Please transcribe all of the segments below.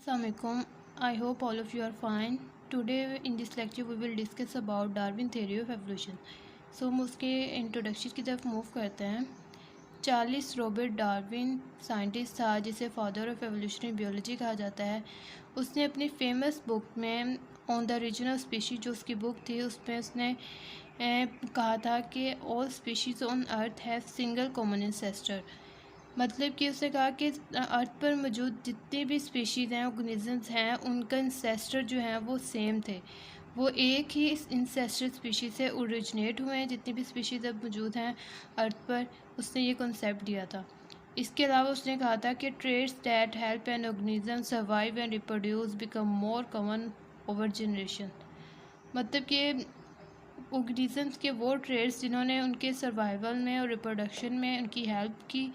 Assalamualaikum. I hope all of you are fine. Today in this lecture we will discuss about Darwin theory of evolution. So हम उसके introduction की तरफ move करते हैं। Charles Robert Darwin scientist था जिसे father of evolutionary biology कहा जाता है। उसने अपनी फेमस बुक में ऑन द ओरिजिनल स्पीशीज जो उसकी बुक थी उसमें उसने कहा था कि all species on earth have single common ancestor. मतलब कि उसने कहा कि अर्थ पर मौजूद जितने भी स्पीशीज़ हैं ऑर्गेनिजम्स हैं उनका इंसेस्टर जो हैं वो सेम थे। वो एक ही इंसेस्टर स्पीशीज़ से ओरिजिनेट हुए हैं। जितनी भी स्पीशीज़ अब मौजूद हैं अर्थ पर उसने ये कॉन्सेप्ट दिया था। इसके अलावा उसने कहा था कि traits that help an organism survive and reproduce become more common over generation. मतलब कि ऑर्गेनिजम्स के वो ट्रेड्स जिन्होंने उनके सर्वाइवल में और रिप्रोडक्शन में उनकी हेल्प की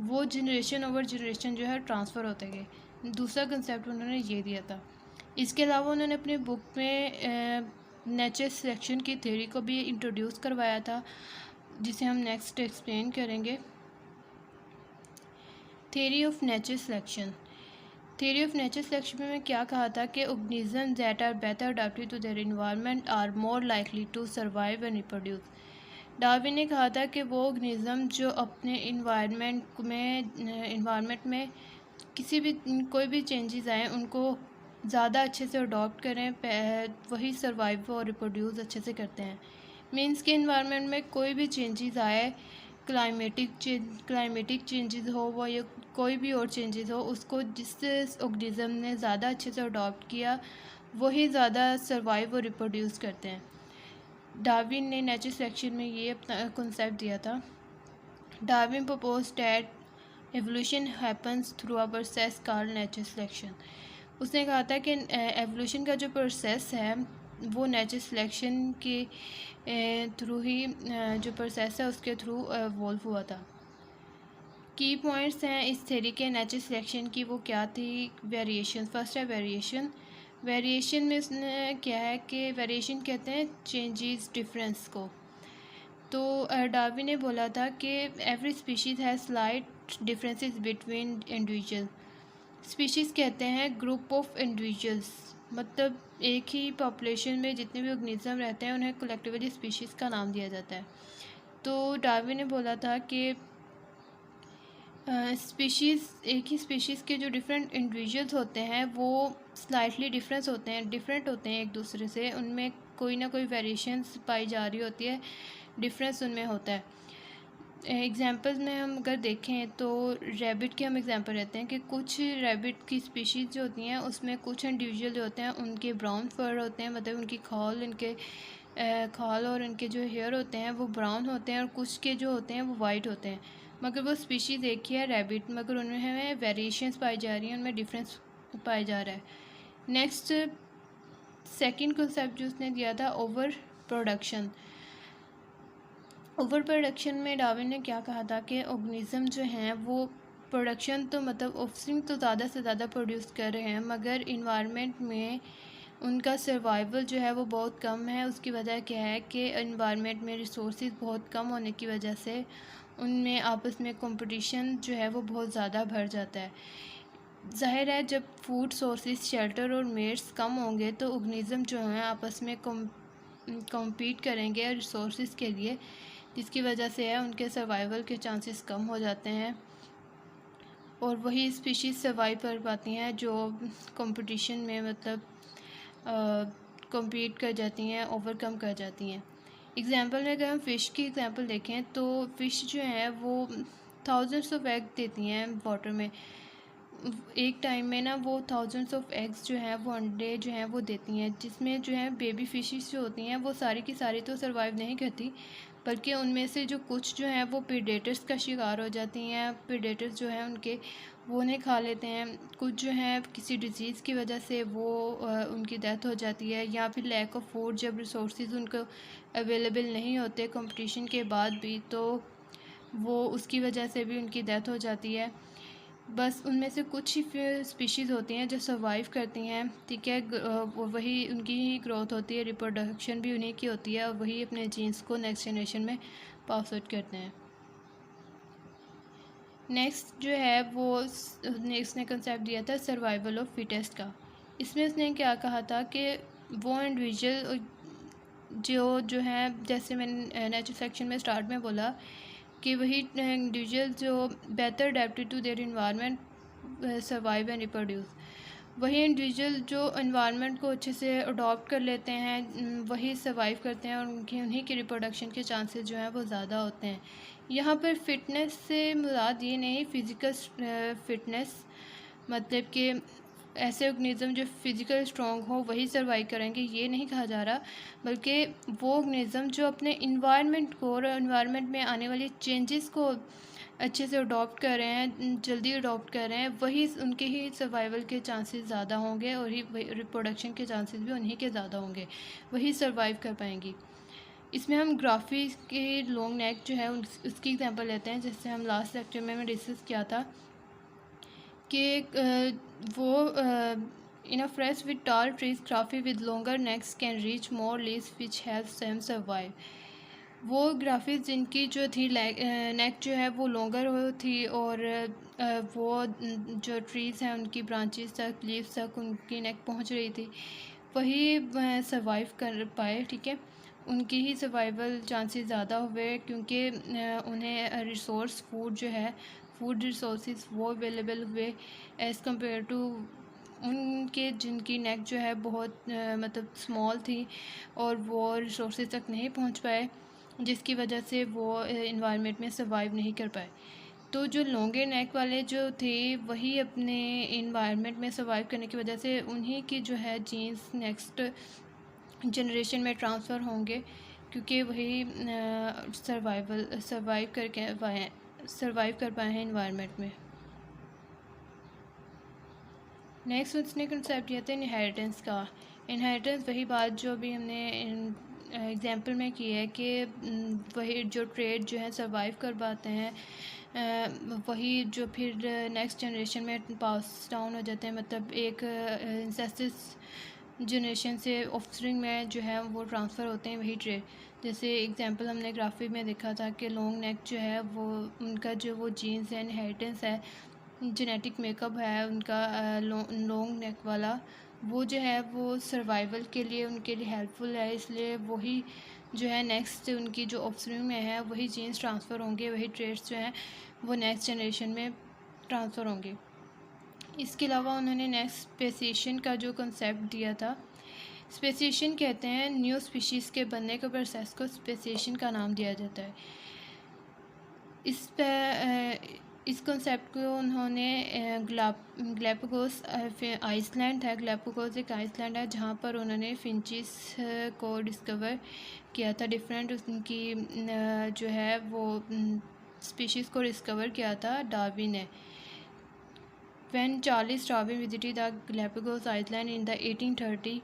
वो जनरेशन ओवर जनरेशन जो है ट्रांसफ़र होते गए। दूसरा कंसेप्ट उन्होंने ये दिया था। इसके अलावा उन्होंने अपनी बुक में नेचर सिलेक्शन की थ्योरी को भी इंट्रोड्यूस करवाया था जिसे हम नेक्स्ट एक्सप्लेन करेंगे। Theory of nature selection. Theory of nature selection में क्या कहा था कि organism that are better adapted to their environment are more likely to survive and reproduce. Darwin ने कहा था कि वो ऑर्गेनिज्म जो अपने इन्वायरमेंट में किसी भी कोई भी चेंजेस आए उनको ज़्यादा अच्छे से अडॉप्ट करें वही सर्वाइव और रिप्रोड्यूस अच्छे से करते हैं। मीन्स के इन्वायरमेंट में कोई भी चेंजेस आए क्लाइमेटिक चेंजेस हो वो या कोई भी और चेंजेस हो उसको जिस ऑर्गेनिज्म ने ज़्यादा अच्छे से अडॉप्ट किया वही ज़्यादा सर्वाइव और रिप्रोड्यूस करते हैं। डार्विन ने नेचर सिलेक्शन में ये अपना कॉन्सेप्ट दिया था। Darwin propose that evolution happens through a process called nature selection. उसने कहा था कि एवोल्यूशन का जो प्रोसेस है वो नेचर सिलेक्शन के थ्रू ही जो प्रोसेस है उसके थ्रू इवॉल्व हुआ था। की पॉइंट्स हैं इस थ्योरी के नेचर सिलेक्शन की वो क्या थी। वेरिएशन। फर्स्ट है वेरिएशन। वेरिएशन में उसने क्या है कि वेरिएशन कहते हैं चेंजेस डिफरेंस को। तो डार्विन ने बोला था कि every species has slight differences between individual. Species कहते हैं ग्रुप ऑफ इंडिविजुअल्स। मतलब एक ही पॉपुलेशन में जितने भी ऑर्गेनिज्म रहते हैं उन्हें कलेक्टिवली स्पीशीज़ का नाम दिया जाता है। तो डार्विन ने बोला था कि स्पीशीज़ एक ही स्पीशीज़ के जो डिफरेंट इंडिविजुअल्स होते हैं वो स्लाइटली डिफरेंट होते हैं एक दूसरे से। उनमें कोई ना कोई वेरिएशंस पाई जा रही होती है, डिफरेंस उनमें होता है। एग्जांपल्स में हम अगर देखें तो रैबिट के हम एग्जांपल रहते हैं कि कुछ रैबिट की स्पीशीज़ जो होती हैं उसमें कुछ इंडिविजुअल जो होते हैं उनके ब्राउन फर होते हैं। मतलब उनकी खाल और उनके जो हेयर होते हैं वो ब्राउन होते हैं और कुछ के जो होते हैं वो वाइट होते हैं। मगर वो स्पीशीज़ एक ही है रैबिट, मगर उनमें वेरिएशंस पाई जा रही हैं, उनमें डिफरेंस पाया जा रहा है। नेक्स्ट सेकंड कंसेप्ट जो उसने दिया था ओवर प्रोडक्शन। ओवर प्रोडक्शन में डार्विन ने क्या कहा था कि ऑर्गेनिज्म जो हैं वो प्रोडक्शन तो मतलब ऑफस्प्रिंग तो ज़्यादा से ज़्यादा प्रोड्यूस कर रहे हैं मगर इन्वायरमेंट में उनका सर्वाइवल जो है वो बहुत कम है। उसकी वजह क्या है कि इन्वायरमेंट में रिसोर्सेज बहुत कम होने की वजह से उनमें आपस में कंपटीशन जो है वो बहुत ज़्यादा बढ़ जाता है। ज़ाहिर है जब फूड सोर्सेज शेल्टर और मेट्स कम होंगे तो ऑर्गेनिज्म जो हैं आपस में कम्पीट करेंगे रिसोर्सेज के लिए, जिसकी वजह से है उनके सर्वाइवल के चांसेस कम हो जाते हैं और वही स्पीशीज़ सर्वाइव कर पाती हैं जो कंपटीशन में मतलब कम्पीट कर जाती हैं, ओवरकम कर जाती हैं। एग्ज़ाम्पल में अगर हम फ़िश की एग्ज़ाम्पल देखें तो फ़िश जो है वो थाउजेंड्स ऑफ एग देती हैं वाटर में। एक टाइम में ना वो थाउजेंड्स ऑफ एग्स जो हैं वो अंडे जो हैं वो देती हैं, जिसमें जो है बेबी फिशेस जो होती हैं वो सारी की सारी तो सर्वाइव नहीं करती बल्कि उनमें से जो कुछ जो हैं वो प्रीडेटर्स का शिकार हो जाती हैं। प्रीडेटर्स जो हैं उनके वो उन्हें खा लेते हैं। कुछ जो हैं किसी डिजीज़ की वजह से वो उनकी डेथ हो जाती है या फिर लैक ऑफ फूड जब रिसोर्सेज उनको अवेलेबल नहीं होते कंपटीशन के बाद भी तो वो उसकी वजह से भी उनकी डेथ हो जाती है। बस उनमें से कुछ ही स्पीशीज़ होती हैं जो सर्वाइव करती हैं, ठीक है। वही उनकी ही ग्रोथ होती है, रिप्रोडक्शन भी उन्हीं की होती है और वही अपने जीन्स को नेक्स्ट जनरेशन में पास आउट करते हैं। नेक्स्ट जो है वो उसने कंसेप्ट दिया था सर्वाइवल ऑफ फिटेस्ट का। इसमें उसने क्या कहा था कि वो इंडिविजुअल जो जो है, जैसे मैंने नेचर सेक्शन में स्टार्ट में बोला कि वही इंडिविजुअल जो better adapted to their environment survive and reproduce, वही इंडिविजुअल जो इन्वायरमेंट को अच्छे से अडॉप्ट कर लेते हैं वही सर्वाइव करते हैं और उन्हीं की रिप्रोडक्शन के चांसेस जो हैं वो ज़्यादा होते हैं। यहाँ पर फिटनेस से मुराद ये नहीं फिज़िकल फिटनेस, मतलब कि ऐसे ऑर्गेनिज़म जो फिज़िकल स्ट्रॉन्ग हो वही सर्वाइव करेंगे, ये नहीं कहा जा रहा, बल्कि वो ऑर्गेनिज़म जो अपने इन्वायरमेंट को और इन्वायरमेंट में आने वाली चेंजेस को अच्छे से अडॉप्ट कर रहे हैं, जल्दी अडॉप्ट कर रहे हैं, वही उनके ही सर्वाइवल के चांसेस ज़्यादा होंगे और ही रिप्रोडक्शन के चांसेस भी उन्हीं के ज़्यादा होंगे, वही सर्वाइव कर पाएंगी। इसमें हम ग्राफी के लॉन्ग नेक जो है उसकी एग्जांपल लेते हैं, जैसे हम लास्ट लेक्चर में डिस्कस किया था कि वो इन अ फ्रेश विद टाल trees graphy with longer next can reach more leaves which helps them survive. वो ग्राफिक्स जिनकी जो थी नेक जो है वो लॉन्गर हो थी और वो जो ट्रीज़ हैं उनकी ब्रांचेस तक लीव्स तक उनकी नेक पहुंच रही थी, वही सर्वाइव कर पाए। ठीक है, उनकी ही सर्वाइवल चांसेस ज़्यादा हुए क्योंकि उन्हें रिसोर्स फूड जो है फूड रिसोर्सेज वो अवेलेबल हुए एज़ कम्पेयर टू उनके जिनकी नेक जो है बहुत मतलब स्मॉल थी और वो रिसोर्सेज तक नहीं पहुंच पाए, जिसकी वजह से वो इन्वायरमेंट में सर्वाइव नहीं कर पाए। तो जो लॉन्गे नेक वाले जो थे वही अपने इन्वायरमेंट में सर्वाइव करने की वजह से उन्हीं की जो है जीन्स नेक्स्ट जनरेशन में ट्रांसफ़र होंगे, क्योंकि वही सर्वाइव कर पाए हैं इन्वायरमेंट में। नेक्स्ट उसने कंसेप्ट दिया था इनहेरिटेंस का। इनहेरिटेंस वही बात जो अभी हमने एग्जांपल में की है कि वही जो ट्रेड जो है सर्वाइव कर पाते हैं वही जो फिर नेक्स्ट जनरेशन में पास डाउन हो जाते हैं, मतलब एक इंसेस्टिस जनरेशन से ऑफस्प्रिंग में जो है वो ट्रांसफ़र होते हैं वही ट्रेड। जैसे एग्जांपल हमने ग्राफी में देखा था कि लॉन्ग नेक जो है वो उनका जो वो जीन्स है इनहेरिटेंस है, जेनेटिक मेकअप है उनका लॉन्ग नेक वाला, वो जो है वो सर्वाइवल के लिए उनके लिए हेल्पफुल है, इसलिए वही जो है नेक्स्ट उनकी जो ऑफस्प्रिंग में है वही जीन्स ट्रांसफ़र होंगे, वही ट्रेड्स जो हैं वो नेक्स्ट जनरेशन में ट्रांसफ़र होंगे। इसके अलावा उन्होंने नेक्स्ट स्पेसिएशन का जो कंसेप्ट दिया था, स्पेसिएशन कहते हैं न्यू स्पीशीज़ के बनने के प्रोसेस को स्पेसिएशन का नाम दिया जाता है। इस कंसेप्ट को उन्होंने ग्लैपागोस आइसलैंड है, ग्लैपागोस एक आइसलैंड है जहाँ पर उन्होंने फिंचिस को डिस्कवर किया था, डिफरेंट उनकी जो है वो स्पीशीज़ को डिस्कवर किया था डार्विन ने। When Charles Darwin visited the Galapagos Island in the 1830,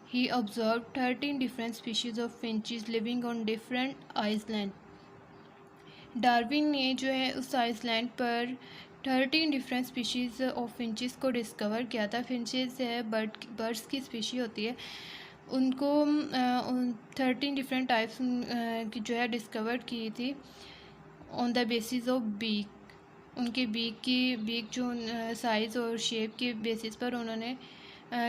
he observed 13 different species of finches living on different islands. Darwin ने जो है उस आइसलैंड पर 13 डिफरेंट स्पीशीज़ ऑफ फिंचेस को डिस्कवर किया था। फिंचेस है बर्ड्स की स्पीशी होती है, उनको 13 डिफरेंट टाइप्स की जो है डिस्कवर की थी on the basis of beak. उनके बीक जो साइज़ और शेप के बेसिस पर उन्होंने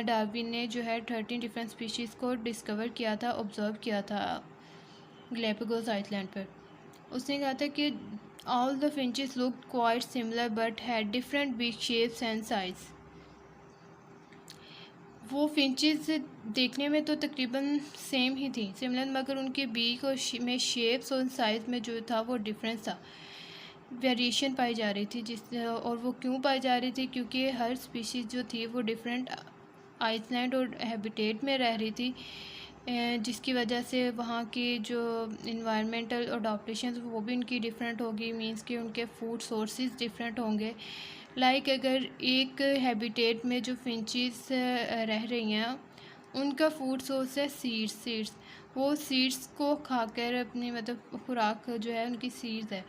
डार्विन ने जो है 13 डिफरेंट स्पीशीज़ को डिस्कवर किया था, ऑब्ज़र्व किया था गैलापागोस आइसलैंड पर। उसने कहा था कि all the finches look quite similar but had different beak shapes and size. वो फिंचेस देखने में तो तकरीबन सेम ही थी, सिमिलर, मगर उनके बीक और में शेप्स और साइज़ में जो था वो डिफरेंस था, वेरिएशन पाई जा रही थी। और वो क्यों पाई जा रही थी, क्योंकि हर स्पीशीज़ जो थी वो डिफरेंट आइसलैंड और हैबिटेट में रह रही थी, जिसकी वजह से वहाँ की जो इन्वायरमेंटल अडॉप्टेशन वो भी उनकी डिफरेंट होगी, मींस कि उनके फूड सोर्सेज डिफरेंट होंगे। लाइक अगर एक हैबिटेट में जो फिंचेस रह रही हैं उनका फूड सोर्स है सीड्स, वो सीड्स को खाकर अपनी मतलब खुराक जो है उनकी सीड्स है।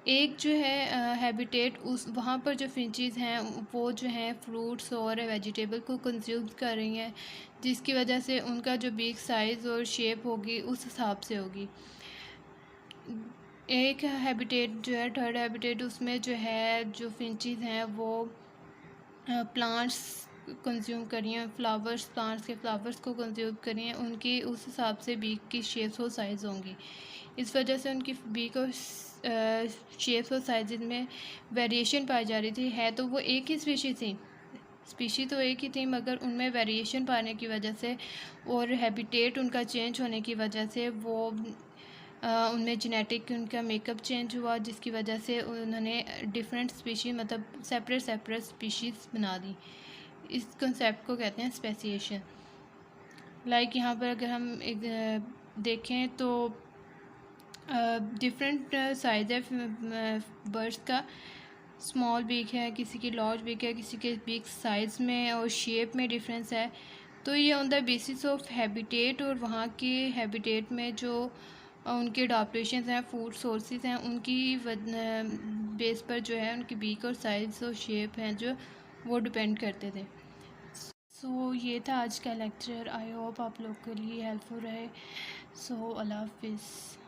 एक जो है हैबिटेट उस वहाँ पर जो फिंचेस हैं वो जो हैं फ्रूट्स और वेजिटेबल को कंज्यूम कर रही हैं, जिसकी वजह से उनका जो बीक साइज़ और शेप होगी उस हिसाब से होगी। एक हैबिटेट जो है, थर्ड हैबिटेट, उसमें जो है जो फिंचेस हैं वो प्लांट्स कंज्यूम करिए, फ्लावर्स, प्लांट्स के फ्लावर्स को कंज्यूम करिए, उनकी उस हिसाब से बीक की शेप्स और साइज़ होंगी। इस वजह से उनकी बीक और शेप्स और साइज़ में वेरिएशन पाई जा रही थी। है तो वो एक ही स्पीशी तो एक ही थी, मगर उनमें वेरिएशन पाने की वजह से और हैबिटेट उनका चेंज होने की वजह से वो उनमें जेनेटिक उनका मेकअप चेंज हुआ, जिसकी वजह से उन्होंने डिफरेंट स्पीशी मतलब सेपरेट स्पीशीज़ बना दी। इस कंसेप्ट को कहते हैं स्पेसिएशन। लाइक यहाँ पर अगर हम एक देखें तो डिफरेंट साइज़ है बर्ड्स का। स्मॉल बीक है, किसी की लार्ज बीक है, किसी के बीक साइज़ में और शेप में डिफरेंस है। तो ये on the basis of habitat और वहाँ के हैबिटेट में जो उनके अडॉप्टेशंस हैं, फूड सोर्सेज हैं, उनकी बेस पर जो है उनकी बीक और साइज़ और शेप हैं जो वो डिपेंड करते थे। सो ये था आज का लेक्चर। आई होप आप लोग के लिए हेल्पफुल रहे। सो अल्लाह हाफिज़।